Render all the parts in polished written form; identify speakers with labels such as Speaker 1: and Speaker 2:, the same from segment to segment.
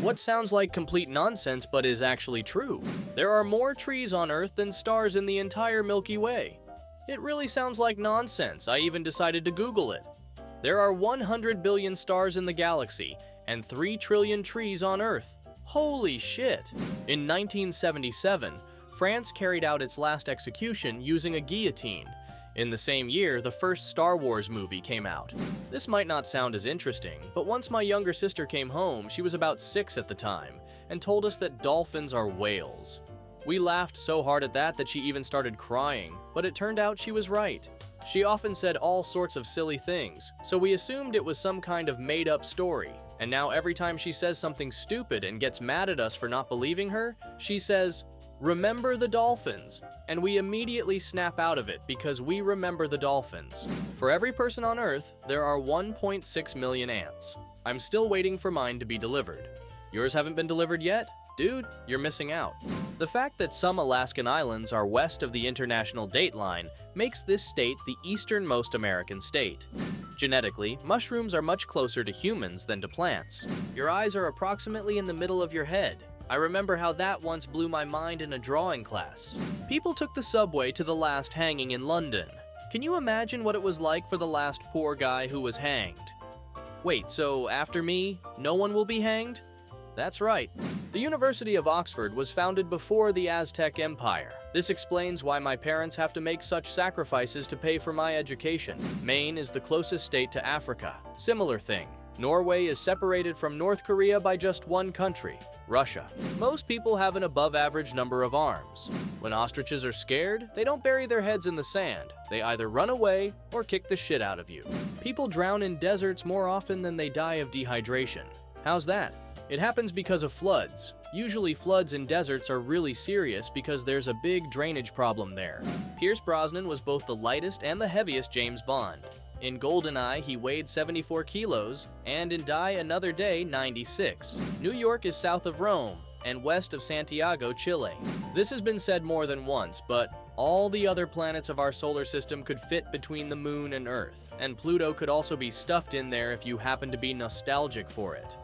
Speaker 1: What sounds like complete nonsense but is actually true? There are more trees on Earth than stars in the entire Milky Way. It really sounds like nonsense. I even decided to Google it. There are 100 billion stars in the galaxy and 3 trillion trees on Earth. Holy shit! In 1977, France carried out its last execution using a guillotine. In the same year, the first Star Wars movie came out. This might not sound as interesting, but once my younger sister came home, she was about 6 at the time, and told us that dolphins are whales. We laughed so hard at that she even started crying, but it turned out she was right. She often said all sorts of silly things, so we assumed it was some kind of made-up story. And now every time she says something stupid and gets mad at us for not believing her, she says, "Remember the dolphins," and we immediately snap out of it because we remember the dolphins. For every person on Earth, there are 1.6 million ants. I'm still waiting for mine to be delivered. Yours haven't been delivered yet? Dude, you're missing out. The fact that some Alaskan islands are west of the international date line makes this state the easternmost American state. Genetically, mushrooms are much closer to humans than to plants. Your eyes are approximately in the middle of your head. I remember how that once blew my mind in a drawing class. People took the subway to the last hanging in London. Can you imagine what it was like for the last poor guy who was hanged? Wait, so after me, no one will be hanged? That's right. The University of Oxford was founded before the Aztec Empire. This explains why my parents have to make such sacrifices to pay for my education. Maine is the closest state to Africa. Similar thing. Norway is separated from North Korea by just one country, Russia. Most people have an above-average number of arms. When ostriches are scared, they don't bury their heads in the sand. They either run away or kick the shit out of you. People drown in deserts more often than they die of dehydration. How's that? It happens because of floods. Usually floods in deserts are really serious because there's a big drainage problem there. Pierce Brosnan was both the lightest and the heaviest James Bond. In GoldenEye, he weighed 74 kilos, and in Die Another Day, 96. New York is south of Rome and west of Santiago, Chile. This has been said more than once, but all the other planets of our solar system could fit between the Moon and Earth, and Pluto could also be stuffed in there if you happen to be nostalgic for it.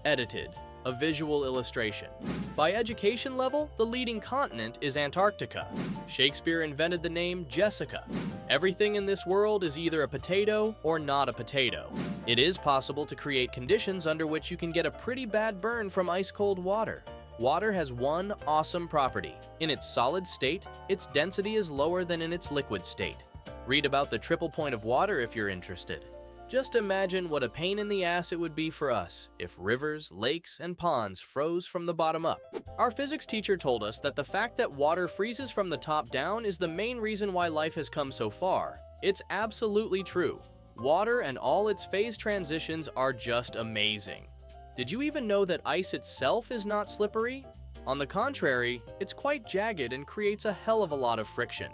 Speaker 1: Edited. A visual illustration. By education level, the leading continent is Antarctica. Shakespeare invented the name Jessica. Everything in this world is either a potato or not a potato. It is possible to create conditions under which you can get a pretty bad burn from ice-cold water. Water has one awesome property. In its solid state, its density is lower than in its liquid state. Read about the triple point of water if you're interested. Just imagine what a pain in the ass it would be for us if rivers, lakes, and ponds froze from the bottom up. Our physics teacher told us that the fact that water freezes from the top down is the main reason why life has come so far. It's absolutely true. Water and all its phase transitions are just amazing. Did you even know that ice itself is not slippery? On the contrary, it's quite jagged and creates a hell of a lot of friction.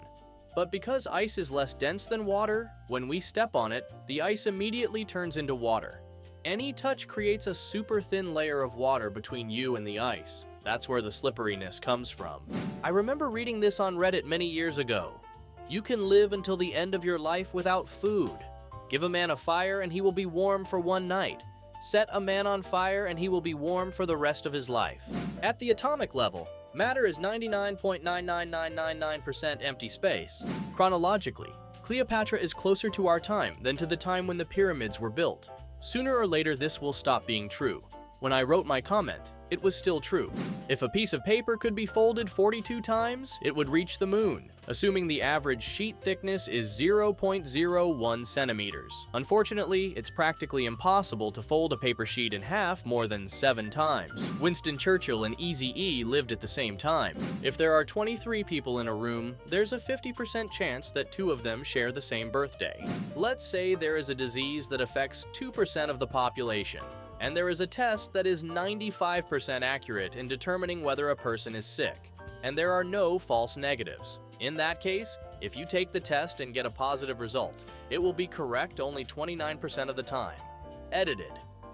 Speaker 1: But because ice is less dense than water, when we step on it, the ice immediately turns into water. Any touch creates a super thin layer of water between you and the ice. That's where the slipperiness comes from. I remember reading this on Reddit many years ago. You can live until the end of your life without food. Give a man a fire and he will be warm for one night. Set a man on fire and he will be warm for the rest of his life. At the atomic level, matter is 99.99999% empty space. Chronologically, Cleopatra is closer to our time than to the time when the pyramids were built. Sooner or later this will stop being true. When I wrote my comment, it was still true. If a piece of paper could be folded 42 times, it would reach the moon, assuming the average sheet thickness is 0.01 centimeters. Unfortunately, it's practically impossible to fold a paper sheet in half more than 7 times. Winston Churchill and Eazy-E lived at the same time. If there are 23 people in a room, there's a 50% chance that 2 of them share the same birthday. Let's say there is a disease that affects 2% of the population, and there is a test that is 95% accurate in determining whether a person is sick, and there are no false negatives. In that case, if you take the test and get a positive result, it will be correct only 29% of the time. Edited,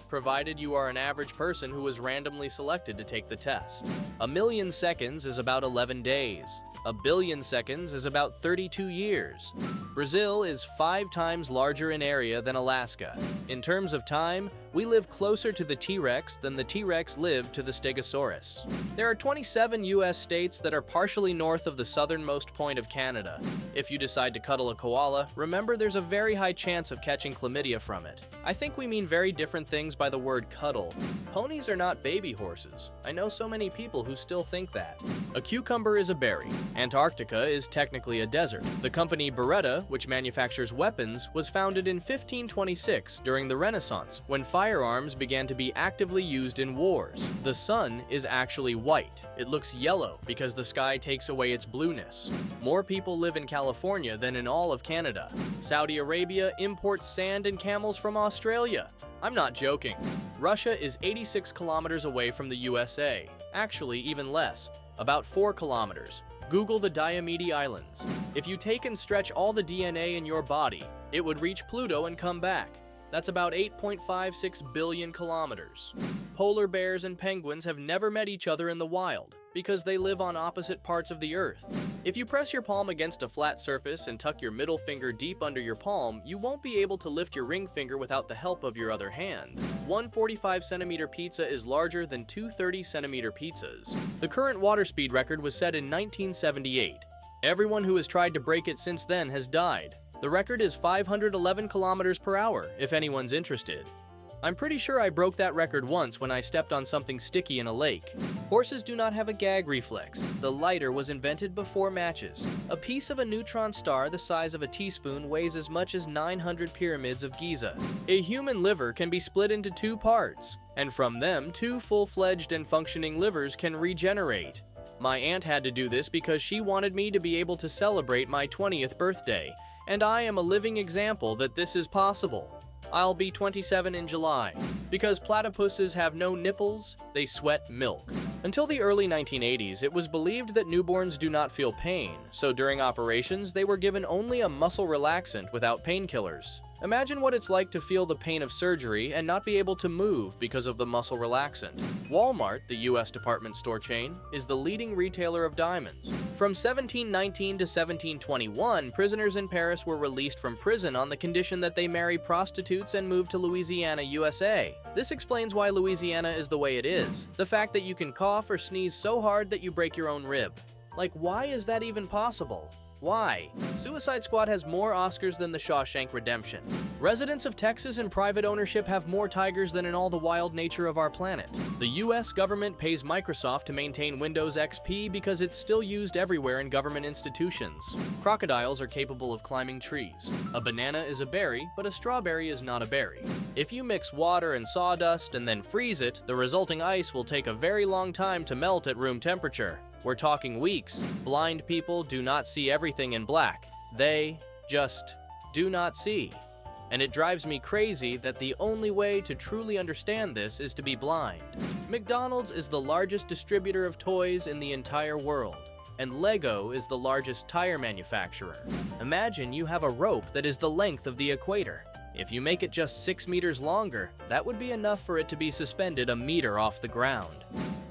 Speaker 1: provided you are an average person who was randomly selected to take the test. 1,000,000 seconds is about 11 days. 1,000,000,000 seconds is about 32 years. Brazil is 5 times larger in area than Alaska. In terms of time, We live closer to the T-Rex than the T-Rex lived to the Stegosaurus. There are 27 US states that are partially north of the southernmost point of Canada. If you decide to cuddle a koala, remember there's a very high chance of catching chlamydia from it. I think we mean very different things by the word cuddle. Ponies are not baby horses. I know so many people who still think that. A cucumber is a berry. Antarctica is technically a desert. The company Beretta, which manufactures weapons, was founded in 1526 during the Renaissance, when firearms began to be actively used in wars. The sun is actually white. It looks yellow because the sky takes away its blueness. More people live in California than in all of Canada. Saudi Arabia imports sand and camels from Australia. I'm not joking. Russia is 86 kilometers away from the USA. Actually, even less, about 4 kilometers. Google the Diomede Islands. If you take and stretch all the DNA in your body, it would reach Pluto and come back. That's about 8.56 billion kilometers. Polar bears and penguins have never met each other in the wild because they live on opposite parts of the Earth. If you press your palm against a flat surface and tuck your middle finger deep under your palm, you won't be able to lift your ring finger without the help of your other hand. One 45-centimeter pizza is larger than two 30-centimeter pizzas. The current water speed record was set in 1978. Everyone who has tried to break it since then has died. The record is 511 kilometers per hour, if anyone's interested. I'm pretty sure I broke that record once when I stepped on something sticky in a lake. Horses do not have a gag reflex. The lighter was invented before matches. A piece of a neutron star the size of a teaspoon weighs as much as 900 pyramids of Giza. A human liver can be split into 2 parts, and from them, 2 full-fledged and functioning livers can regenerate. My aunt had to do this because she wanted me to be able to celebrate my 20th birthday, and I am a living example that this is possible. I'll be 27 in July. Because platypuses have no nipples, they sweat milk. Until the early 1980s, it was believed that newborns do not feel pain, so during operations, they were given only a muscle relaxant without painkillers. Imagine what it's like to feel the pain of surgery and not be able to move because of the muscle relaxant. Walmart, the US department store chain, is the leading retailer of diamonds. From 1719 to 1721, prisoners in Paris were released from prison on the condition that they marry prostitutes and move to Louisiana, USA. This explains why Louisiana is the way it is. The fact that you can cough or sneeze so hard that you break your own rib. Like, why is that even possible? Why? Suicide Squad has more Oscars than The Shawshank Redemption. Residents of Texas in private ownership have more tigers than in all the wild nature of our planet. The US government pays Microsoft to maintain Windows XP because it's still used everywhere in government institutions. Crocodiles are capable of climbing trees. A banana is a berry, but a strawberry is not a berry. If you mix water and sawdust and then freeze it, the resulting ice will take a very long time to melt at room temperature. We're talking weeks. Blind people do not see everything in black. They just do not see. And it drives me crazy that the only way to truly understand this is to be blind. McDonald's is the largest distributor of toys in the entire world, and Lego is the largest tire manufacturer. Imagine you have a rope that is the length of the equator. If you make it just 6 meters longer, that would be enough for it to be suspended a meter off the ground.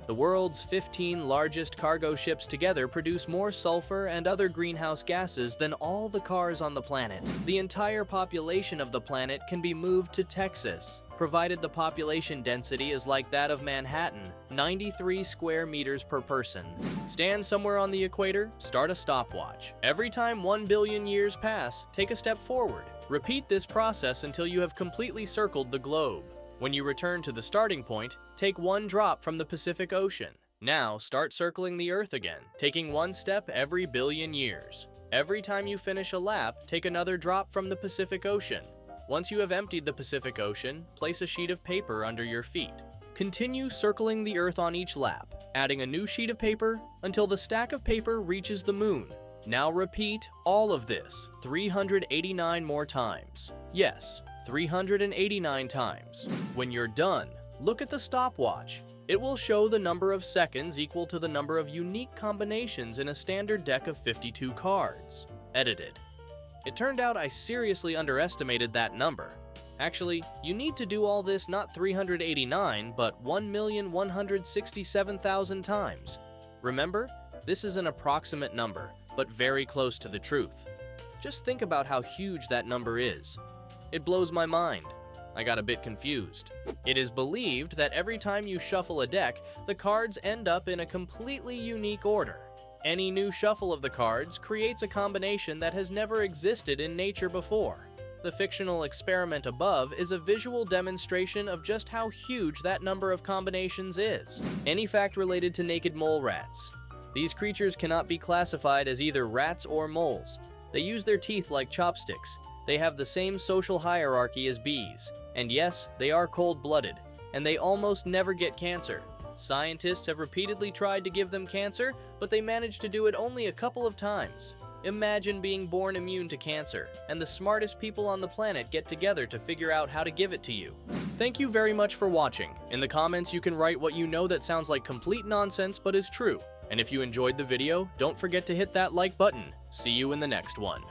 Speaker 1: The world's 15 largest cargo ships together produce more sulfur and other greenhouse gases than all the cars on the planet. The entire population of the planet can be moved to Texas, provided the population density is like that of Manhattan, 93 square meters per person. Stand somewhere on the equator, start a stopwatch. Every time 1 billion years pass, take a step forward. Repeat this process until you have completely circled the globe. When you return to the starting point, take 1 drop from the Pacific Ocean. Now start circling the Earth again, taking 1 step every billion years. Every time you finish a lap, take another drop from the Pacific Ocean. Once you have emptied the Pacific Ocean, place a sheet of paper under your feet. Continue circling the Earth on each lap, adding a new sheet of paper until the stack of paper reaches the moon. Now repeat all of this 389 more times. Yes, 389 times. When you're done, look at the stopwatch. It will show the number of seconds equal to the number of unique combinations in a standard deck of 52 cards. Edited. It turned out I seriously underestimated that number. Actually, you need to do all this not 389, but 1,167,000 times. Remember, this is an approximate number, but very close to the truth. Just think about how huge that number is. It blows my mind. I got a bit confused. It is believed that every time you shuffle a deck, the cards end up in a completely unique order. Any new shuffle of the cards creates a combination that has never existed in nature before. The fictional experiment above is a visual demonstration of just how huge that number of combinations is. Any fact related to naked mole rats. These creatures cannot be classified as either rats or moles. They use their teeth like chopsticks. They have the same social hierarchy as bees. And yes, they are cold-blooded, and they almost never get cancer. Scientists have repeatedly tried to give them cancer, but they managed to do it only a couple of times. Imagine being born immune to cancer, and the smartest people on the planet get together to figure out how to give it to you. Thank you very much for watching. In the comments, you can write what you know that sounds like complete nonsense but is true. And if you enjoyed the video, don't forget to hit that like button. See you in the next one.